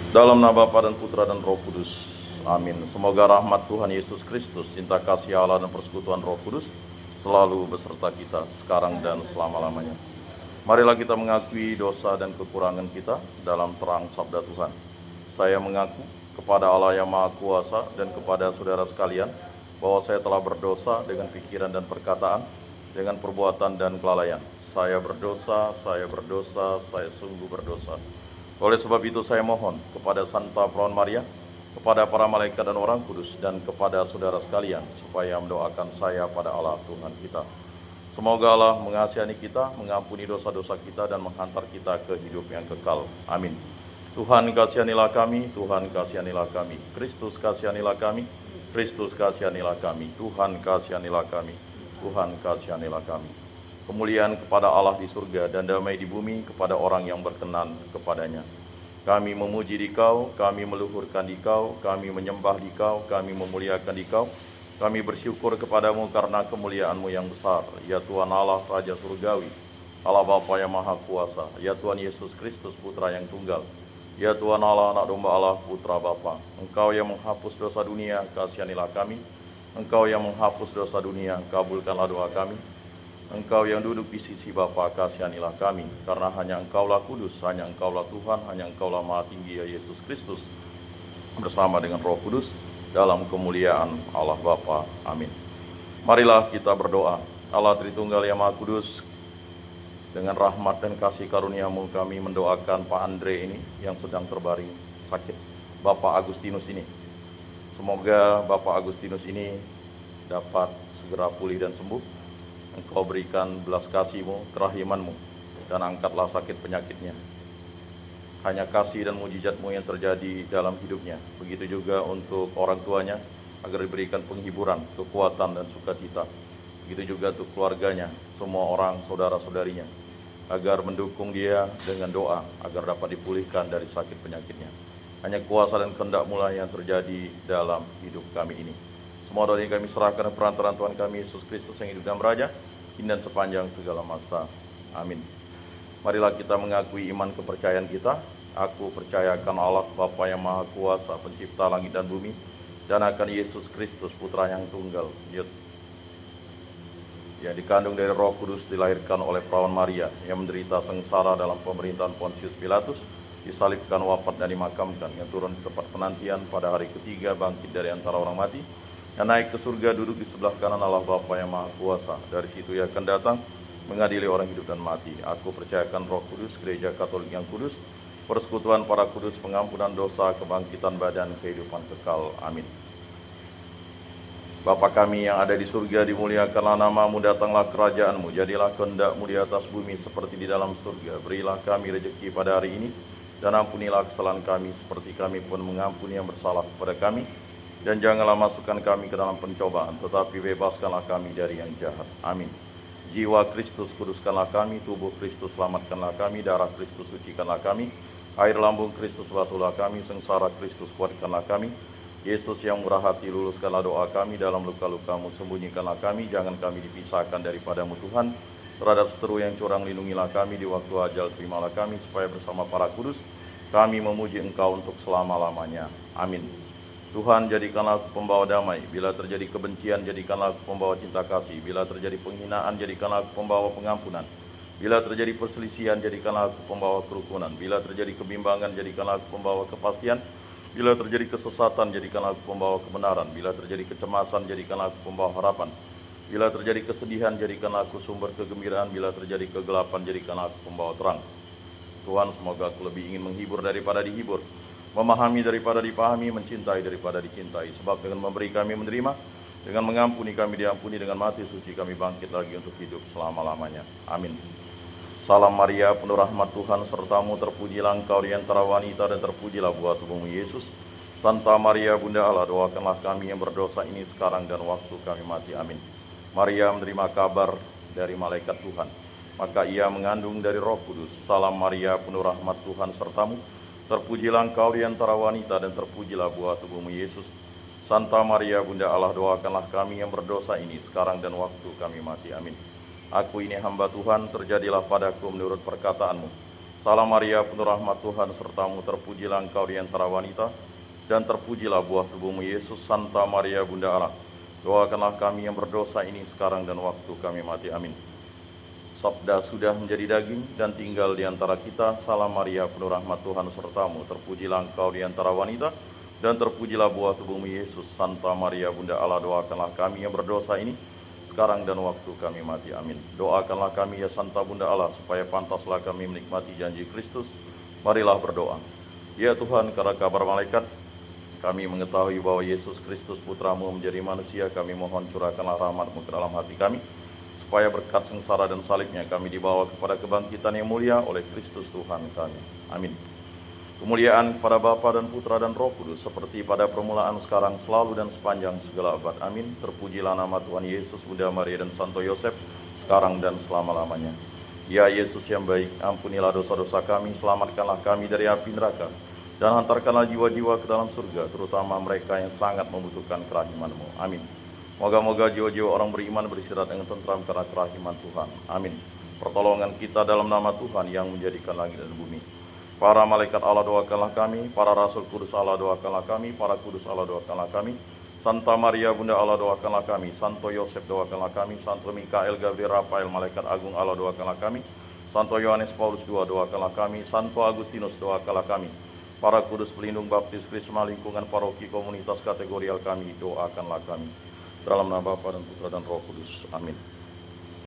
Dalam nama Bapa dan Putra dan Roh Kudus. Amin. Semoga rahmat Tuhan Yesus Kristus, cinta kasih Allah dan persekutuan Roh Kudus selalu beserta kita sekarang dan selama-lamanya. Marilah kita mengakui dosa dan kekurangan kita dalam terang sabda Tuhan. Saya mengaku kepada Allah yang Maha Kuasa dan kepada saudara sekalian bahwa saya telah berdosa dengan pikiran dan perkataan, dengan perbuatan dan kelalaian. Saya berdosa, saya sungguh berdosa. Oleh sebab itu saya mohon kepada Santa Perawan Maria, kepada para malaikat dan orang kudus, dan kepada saudara sekalian, supaya mendoakan saya pada Allah Tuhan kita. Semoga Allah mengasihani kita, mengampuni dosa-dosa kita, dan menghantar kita ke hidup yang kekal. Amin. Tuhan kasihanilah kami, Tuhan kasihanilah kami. Kristus kasihanilah kami, Kristus kasihanilah kami. Tuhan kasihanilah kami, Tuhan kasihanilah kami. Kemuliaan kepada Allah di surga dan damai di bumi kepada orang yang berkenan kepadanya. Kami memuji Dikau, kami meluhurkan Dikau, kami menyembah Dikau, kami memuliakan Dikau. Kami bersyukur kepadamu karena kemuliaan-Mu yang besar, ya Tuhan Allah Raja Surgawi, Allah Bapa yang Maha Kuasa, ya Tuhan Yesus Kristus Putra yang Tunggal, ya Tuhan Allah Anak Domba Allah Putra Bapa. Engkau yang menghapus dosa dunia, kasihanilah kami. Engkau yang menghapus dosa dunia, kabulkanlah doa kami. Engkau yang duduk di sisi Bapa, kasihanilah kami, karena hanya Engkaulah kudus, hanya Engkaulah Tuhan, hanya Engkaulah Maha Tinggi, ya Yesus Kristus, bersama dengan Roh Kudus, dalam kemuliaan Allah Bapa. Amin. Marilah kita berdoa. Allah Tritunggal yang Maha Kudus, dengan rahmat dan kasih karunia-Mu kami mendoakan Pak Andre ini yang sedang terbaring sakit, Bapak Agustinus ini. Semoga Bapak Agustinus ini dapat segera pulih dan sembuh. Engkau berikan belas kasih-Mu, kerahiman-Mu, dan angkatlah sakit penyakitnya. Hanya kasih dan mujizat-Mu yang terjadi dalam hidupnya. Begitu juga untuk orang tuanya, agar diberikan penghiburan, kekuatan, dan sukacita. Begitu juga untuk keluarganya, semua orang, saudara-saudarinya, agar mendukung dia dengan doa, agar dapat dipulihkan dari sakit penyakitnya. Hanya kuasa dan kehendak-Mu lah yang terjadi dalam hidup kami ini. Semua doa yang kami serahkan perantaraan Tuhan kami Yesus Kristus yang hidup dan beraja, kini dan sepanjang segala masa. Amin. Marilah kita mengakui iman kepercayaan kita. Aku percaya akan Allah Bapa yang Maha Kuasa, pencipta langit dan bumi, dan akan Yesus Kristus Putra yang Tunggal, yang dikandung dari Roh Kudus, dilahirkan oleh Perawan Maria, yang menderita sengsara dalam pemerintahan Pontius Pilatus, disalibkan, wafat, dan dimakamkan, yang turun ke tempat penantian, pada hari ketiga bangkit dari antara orang mati, yang naik ke surga, duduk di sebelah kanan Allah Bapa yang Maha Kuasa. Dari situ Ia akan datang mengadili orang hidup dan mati. Aku percayakan Roh Kudus, Gereja Katolik yang kudus, persekutuan para kudus, pengampunan dosa, kebangkitan badan, kehidupan kekal. Amin. Bapa kami yang ada di surga, dimuliakanlah nama-Mu, datanglah kerajaan-Mu, jadilah kehendak-Mu di atas bumi seperti di dalam surga. Berilah kami rezeki pada hari ini, dan ampunilah kesalahan kami seperti kami pun mengampuni yang bersalah kepada kami. Dan janganlah masukkan kami ke dalam pencobaan, tetapi bebaskanlah kami dari yang jahat. Amin. Jiwa Kristus kuduskanlah kami, tubuh Kristus selamatkanlah kami, darah Kristus sucikanlah kami, air lambung Kristus basuhlah kami, sengsara Kristus kuatkanlah kami. Yesus yang murah hati, luluskanlah doa kami, dalam luka-luka-Mu sembunyikanlah kami, jangan kami dipisahkan daripada-Mu Tuhan. Terhadap seteru yang curang lindungilah kami, di waktu ajal terimalah kami, supaya bersama para kudus kami memuji Engkau untuk selama-lamanya. Amin. Tuhan, jadikanlah aku pembawa damai. Bila terjadi kebencian, jadikanlah aku pembawa cinta kasih. Bila terjadi penghinaan, jadikanlah aku pembawa pengampunan. Bila terjadi perselisihan, jadikanlah aku pembawa kerukunan. Bila terjadi kebimbangan, jadikanlah aku pembawa kepastian. Bila terjadi kesesatan, jadikanlah aku pembawa kebenaran. Bila terjadi kecemasan, jadikanlah aku pembawa harapan. Bila terjadi kesedihan, jadikanlah aku sumber kegembiraan. Bila terjadi kegelapan, jadikanlah aku pembawa terang. Tuhan, semoga aku lebih ingin menghibur daripada dihibur, memahami daripada dipahami, mencintai daripada dicintai. Sebab dengan memberi kami menerima, dengan mengampuni kami diampuni, dengan mati suci kami bangkit lagi untuk hidup selama-lamanya. Amin. Salam Maria, penuh rahmat Tuhan sertamu, terpujilah Engkau di antara wanita, dan terpujilah buah tubuh-Mu Yesus. Santa Maria Bunda Allah, doakanlah kami yang berdosa ini sekarang dan waktu kami mati. Amin. Maria menerima kabar dari malaikat Tuhan, maka ia mengandung dari Roh Kudus. Salam Maria, penuh rahmat Tuhan sertamu, terpujilah Engkau di antara wanita, dan terpujilah buah tubuh-Mu Yesus. Santa Maria Bunda Allah, doakanlah kami yang berdosa ini sekarang dan waktu kami mati. Amin. Aku ini hamba Tuhan, terjadilah padaku menurut perkataan-Mu. Salam Maria, penuh rahmat Tuhan sertamu, terpujilah engkau di antara wanita, dan terpujilah buah tubuhmu Yesus. Santa Maria, Bunda Allah, doakanlah kami yang berdosa ini sekarang dan waktu kami mati. Amin. Sabda sudah menjadi daging dan tinggal di antara kita. Salam Maria, penuh rahmat Tuhan sertamu, terpujilah engkau di antara wanita, dan terpujilah buah tubuhmu Yesus. Santa Maria, Bunda Allah, doakanlah kami yang berdosa ini sekarang dan waktu kami mati. Amin. Doakanlah kami ya Santa Bunda Allah, supaya pantaslah kami menikmati janji Kristus. Marilah berdoa. Ya Tuhan, karena kabar malaikat kami mengetahui bahwa Yesus Kristus Putramu menjadi manusia. Kami mohon curahkanlah rahmat-Mu ke dalam hati kami, supaya berkat sengsara dan salibnya kami dibawa kepada kebangkitan yang mulia oleh Kristus Tuhan kami. Amin. Kemuliaan kepada Bapa dan Putra dan Roh Kudus, seperti pada permulaan, sekarang, selalu, dan sepanjang segala abad. Amin. Terpujilah nama Tuhan Yesus, Bunda Maria, dan Santo Yosef, sekarang dan selama-lamanya. Ya Yesus yang baik, ampunilah dosa-dosa kami, selamatkanlah kami dari api neraka, dan hantarkanlah jiwa-jiwa ke dalam surga, terutama mereka yang sangat membutuhkan kerahiman-Mu. Amin. Moga-moga jiwa-jiwa orang beriman beristirahat dengan tentram karena kerahiman Tuhan. Amin. Pertolongan kita dalam nama Tuhan yang menjadikan langit dan bumi. Para malaikat Allah, doakanlah kami. Para rasul kudus Allah, doakanlah kami. Para kudus Allah, doakanlah kami. Santa Maria, Bunda Allah, doakanlah kami. Santo Yosef, doakanlah kami. Santo Mikael, Gabriel, Rafael, malaikat agung Allah, doakanlah kami. Santo Yohanes Paulus II, doakanlah kami. Santo Agustinus, doakanlah kami. Para kudus pelindung baptis, krisma, lingkungan paroki, komunitas kategorial kami, doakanlah kami. Dalam nama Bapa dan Putra dan Roh Kudus. Amin.